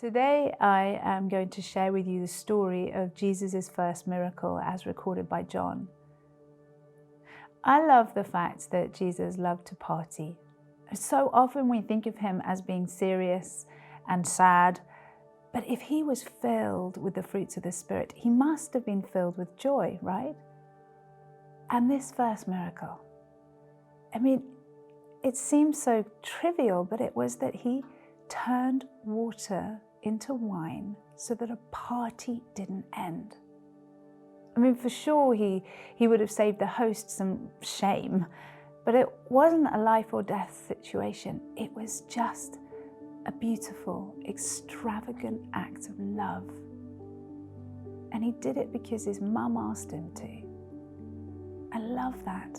Today I am going to share with you the story of Jesus' first miracle as recorded by John. I love the fact that Jesus loved to party. So often we think of him as being serious and sad, but if he was filled with the fruits of the Spirit, he must have been filled with joy, right? And this first miracle, it seems so trivial, but it was that he turned water into wine so that a party didn't end. For sure he would have saved the host some shame, but it wasn't a life or death situation. It was just a beautiful, extravagant act of love. And he did it because his mum asked him to. I love that.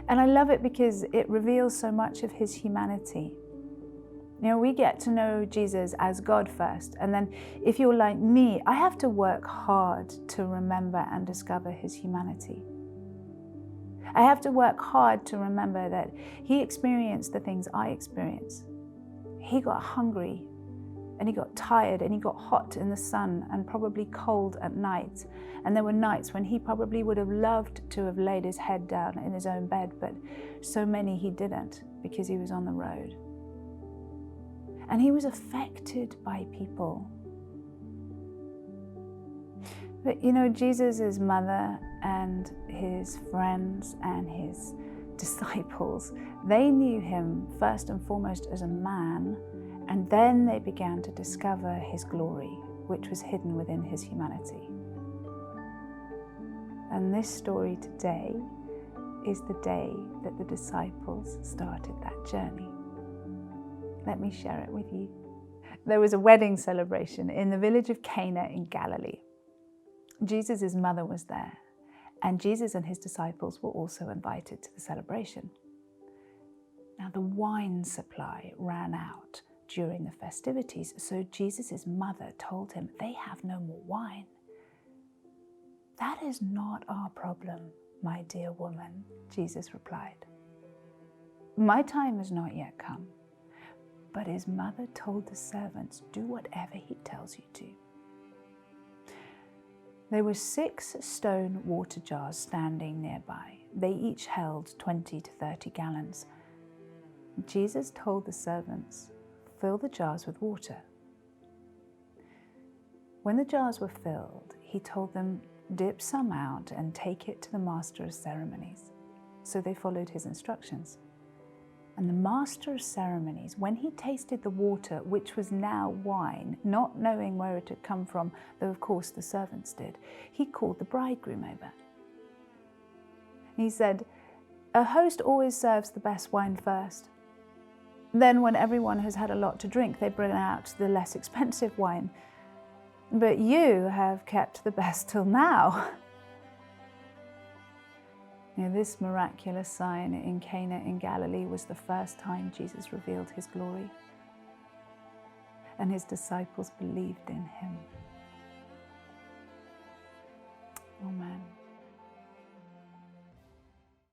And I love it because it reveals so much of his humanity. We get to know Jesus as God first, and then if you're like me, I have to work hard to remember and discover his humanity. I have to work hard to remember that he experienced the things I experience. He got hungry, and he got tired, and he got hot in the sun, and probably cold at night. And there were nights when he probably would have loved to have laid his head down in his own bed, but so many he didn't because he was on the road. And he was affected by people. But Jesus' mother and his friends and his disciples, they knew him first and foremost as a man, and then they began to discover his glory, which was hidden within his humanity. And this story today is the day that the disciples started that journey. Let me share it with you. There was a wedding celebration in the village of Cana in Galilee. Jesus' mother was there, and Jesus and his disciples were also invited to the celebration. Now, the wine supply ran out during the festivities, so Jesus' mother told him, "They have no more wine." "That is not our problem, my dear woman," Jesus replied. "My time has not yet come." But his mother told the servants, "Do whatever he tells you to." There were 6 stone water jars standing nearby. They each held 20 to 30 gallons. Jesus told the servants, "Fill the jars with water." When the jars were filled, he told them, "Dip some out and take it to the master of ceremonies." So they followed his instructions. And the master of ceremonies, when he tasted the water, which was now wine, not knowing where it had come from, though of course the servants did, he called the bridegroom over. He said, "A host always serves the best wine first. Then when everyone has had a lot to drink, they bring out the less expensive wine. But you have kept the best till now." This miraculous sign in Cana in Galilee was the first time Jesus revealed his glory, and his disciples believed in him. Amen.